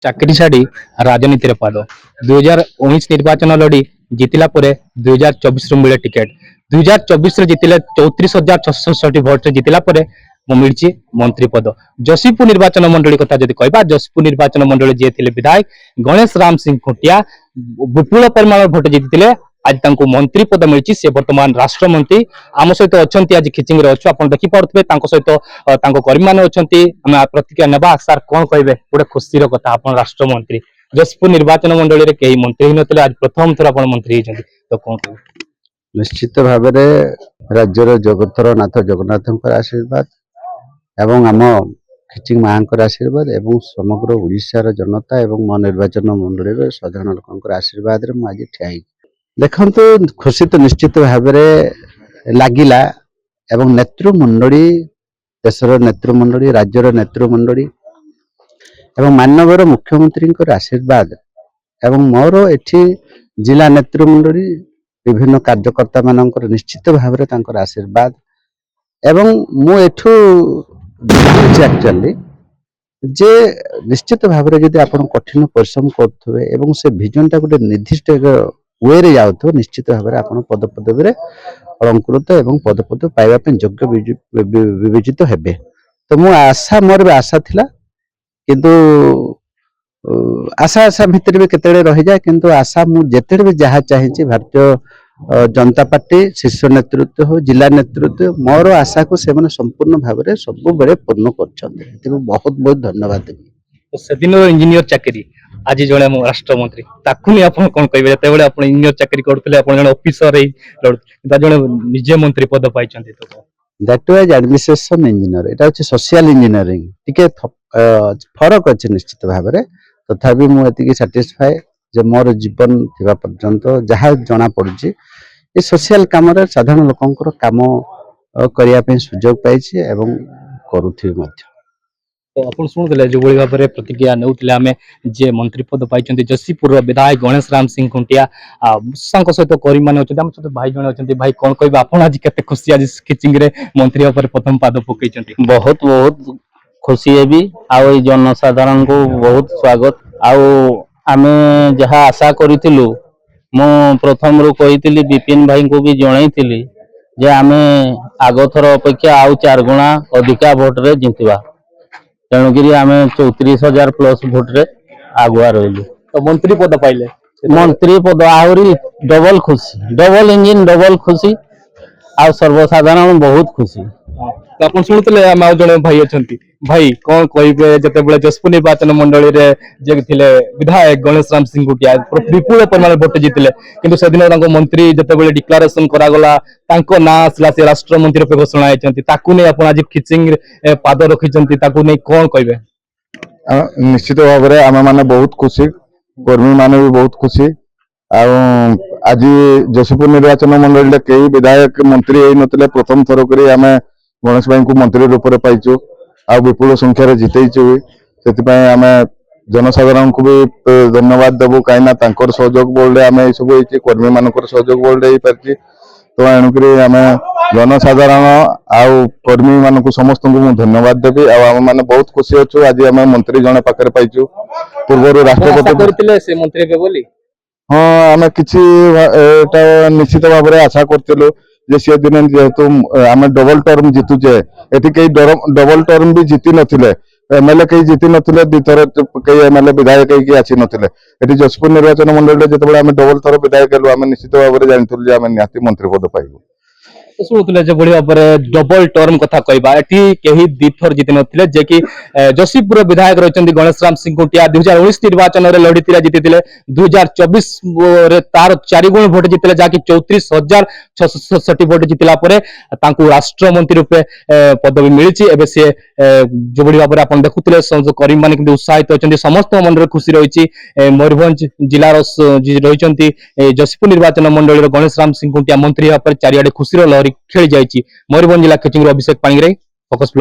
ଚାକିରି ଛାଡ଼ି ରାଜନୀତିରେ ପାଦ 2019 ନିର୍ବାଚନ ଲଢ଼ି ଜିତିଲା ପରେ 2024 ମିଳେ ଟିକେଟ 2024 ଜିତିଲେ 34,667 ଭୋଟରେ ଜିତିଲା ପରେ ମିଳିଛି ମନ୍ତ୍ରୀ ପଦ। ଯଶୀପୁର ନିର୍ବାଚନ ମଣ୍ଡଳୀ କଥା ଯଦି କହିବା, ଯଶୀପୁର ନିର୍ବାଚନ ମଣ୍ଡଳୀ ଯିଏ ଥିଲେ ବିଧାୟକ ଗଣେଶ ରାମ ସିଂ ଖୁଣ୍ଟିଆ ବିପୁଳ ପରିମାଣର ଭୋଟ ଜିତିଥିଲେ। ଆଜି ତାଙ୍କୁ ମନ୍ତ୍ରୀ ପଦ ମିଳିଛି। ସେ ବର୍ତ୍ତମାନ ରାଷ୍ଟ୍ରମନ୍ତ୍ରୀ ଆମ ସହିତ ଅଛନ୍ତି। ଆଜି ଖିଚିଙ୍ଗରେ ଅଛୁ, ଆପଣ ଦେଖିପାରୁଥିବେ ତାଙ୍କ ସହିତ ତାଙ୍କ କର୍ମୀମାନେ ଅଛନ୍ତି। ଆମେ ପ୍ରତିକ୍ରିୟା ନେବା। ସାର୍ କଣ କହିବେ? ଗୋଟେ ଖୁସିର କଥା, ଆପଣ ରାଷ୍ଟ୍ରମନ୍ତ୍ରୀ, ଯଶପୁର ନିର୍ବାଚନ ମଣ୍ଡଳୀରେ କେହି ମନ୍ତ୍ରୀ ହେଇନଥିଲେ, ଆଜି ପ୍ରଥମ ଥର ଆପଣ ମନ୍ତ୍ରୀ ହେଇଛନ୍ତି, ତ କଣ କହିବେ? ନିଶ୍ଚିତ ଭାବରେ ରାଜ୍ୟର ଜଗତର ନାଥ ଜଗନ୍ନାଥଙ୍କର ଆଶୀର୍ବାଦ ଏବଂ ଆମ ଖିଚିଙ୍ଗ ମାଙ୍କର ଆଶୀର୍ବାଦ ଏବଂ ସମଗ୍ର ଓଡ଼ିଶାର ଜନତା ଏବଂ ମୋ ନିର୍ବାଚନ ମଣ୍ଡଳୀର ସାଧାରଣ ଲୋକଙ୍କର ଆଶୀର୍ବାଦରେ ମୁଁ ଆଜି ଠିଆ ହେଇଛି। ଦେଖନ୍ତୁ, ଖୁସି ତ ନିଶ୍ଚିତ ଭାବରେ ଲାଗିଲା ଏବଂ ନେତୃମଣ୍ଡଳୀ, ଦେଶର ନେତୃମଣ୍ଡଳୀ, ରାଜ୍ୟର ନେତୃମଣ୍ଡଳୀ ଏବଂ ମାନ୍ୟବର ମୁଖ୍ୟମନ୍ତ୍ରୀଙ୍କର ଆଶୀର୍ବାଦ ଏବଂ ମୋର ଏଠି ଜିଲ୍ଲା ନେତୃମଣ୍ଡଳୀ ବିଭିନ୍ନ କାର୍ଯ୍ୟକର୍ତ୍ତା ମାନଙ୍କର ନିଶ୍ଚିତ ଭାବରେ ତାଙ୍କର ଆଶୀର୍ବାଦ ଏବଂ ମୁଁ ଏଠୁ ଦେଖିଛି ଆକ୍ଚୁଆଲି ଯେ ନିଶ୍ଚିତ ଭାବରେ ଯଦି ଆପଣ କଠିନ ପରିଶ୍ରମ କରୁଥିବେ ଏବଂ ସେ ଭିଜନଟା ଗୋଟେ ନିର୍ଦ୍ଦିଷ୍ଟ ୱେରେ ଯାଉଥିବ, ନିଶ୍ଚିତ ଭାବରେ ଆପଣ ପଦପଦବୀରେ ଅଳଙ୍କୃତ ଏବଂ ପଦପଦବୀ ପାଇବା ପାଇଁ ଯୋଗ୍ୟ ବିବେଚିତ ହେବେ। ତ ମୁଁ ମୋର ବି ଆଶା ଥିଲା, କିନ୍ତୁ ଆଶା ଭିତରେ ବି କେତେବେଳେ ରହିଯାଏ, କିନ୍ତୁ ଆଶା ମୁଁ ଯେତେବେଳେ ବି ଯାହା ଚାହିଁଛି ଭାରତୀୟ जनता पार्टी शीर्ष नेतृत्व हो, जिला नेतृत्व मोर आशा को से संपूर्ण भाव में सब बेले पूर्ण कर बहुत बहुत धन्यवाद देवी। से दिन इंजीनियर चाकरी आज जड़े राष्ट्रमंत्री कौन कहे जो इंजीनियर चाकरी करते ऑफिसर जड़े निजे मंत्री पद पाई दैट वाज एडमिनिस्ट्रेशन इंजीनियर, एटा होची सोशल इंजीनियरिंग टिके फरक अच्छे निश्चित भाव में। तथापि मुझे सैटिस्फाए जे मोर जीवन थिबा पर्यंत जहाँ जना पड़ुची ये सोशल काम रे साधारण लोकंकर काम करिया पे सुजोग पाइछि एवं करूथि मध्य। तो अपन शुणुले जो भाव में प्रतिक्रिया नौले आम जे मंत्री पद पाई जशीपुर विधायक गणेश राम सिंह खुंटिया सहित करी मैंने अच्छे आम सहित भाई जन अच्छे। भाई कौन कह आप आज के खुशी आज किचिंग मंत्री भाव में प्रथम पाद पकई? बहुत बहुत खुशी है भी आउ जनसाधारण को बहुत स्वागत। आम जहाँ आशा करूँ मु प्रथम रू कही विपिन भाई को भी जनई जे आम आग थर अपेक्षा आउ 4 गुणा अधिका भोट रे जितवा, तेणुक आम 34,000 प्लस भोट रे आगुआ रही। तो मंत्री पद पाइले, मंत्री पद आहरी डबल खुशी, डबल इंजिन डबल खुशी आ सर्वसाधारण बहुत खुशी। तो आप शुणुले आम आज जड़े भाई अच्छा भाई कौन कहे जो जशपुर निर्वाचन मंडली थे विधायक गणेश राम सिंह खुंटिया विपुल परिमाण भोट जीतिले, किंतु से दिन मंत्री जो डिक्लारेसन करागला ना आसला से राष्ट्रमंत्री रूप घोषणा होती आज खिचिंग पाद रखी कौन कहे? निश्चित भाव में आम मैंने बहुत खुशी, कर्मी मैंने भी बहुत खुशी। आज जशपुर निर्वाचन मंडल कई विधायक मंत्री होते प्रथम थर कर आम गणेश भाई को मंत्री रूप में पाइचु आ विपुल संख्यार जितेचु से आम जनसाधारण को भी धन्यवाद देवु कहीं सहयोग बल आम ये सब कर्मी मान सहयोग बल पार्टी। तो एणुक आम जनसाधारण आर्मी मान समस्त को धन्यवाद देवी। आम मैंने बहुत खुशी अच्छु आज आम मंत्री जड़े पाखे पाइचु। पूर्व राष्ट्रपति हाँ आम कि निश्चित भाव में आशा करूँ सी दिन जेहेतु आम डबल टर्म जीतुचे ये कई डबल टर्म भी जीति नथिले, एमएलए कई जीति नथिले, दुईथर कई एमएलए विधायक कई आसी नथिले। ये जशपुर निर्वाचन मंडल जो आम डबल थर विधायक हेलु आम निश्चित भाव में जानी आम निहाती मंत्री पद पाइबु। शुणुले जो भाव में डबल टर्म कथा कहवा कहीं दुईथर जीति नथिले जे कि जशीपुर विधायक रही गणेश राम सिंह खुंटिया 2019 निर्वाचन में लड़ी जीति 2024 तार 4 गुण भोट जीते जहाँकि 34,667 भोट जीतला राष्ट्रमंत्री रूपे पदवी मिली। एवं सी जो भाव में आप देखुले कर्मी मैंने उत्साहित अच्छा, समस्त मन में खुशी रही। मयूरभंज जिलार रही जशीपुर निर्वाचन मंडल गणेश राम सिंह खुंटिया मंत्री भाव में चारिड़े खुशी लहरी खेली जाइए। मयूरभंज जिला खिचिंग अभिषेक पाणिग्राही, फोकस।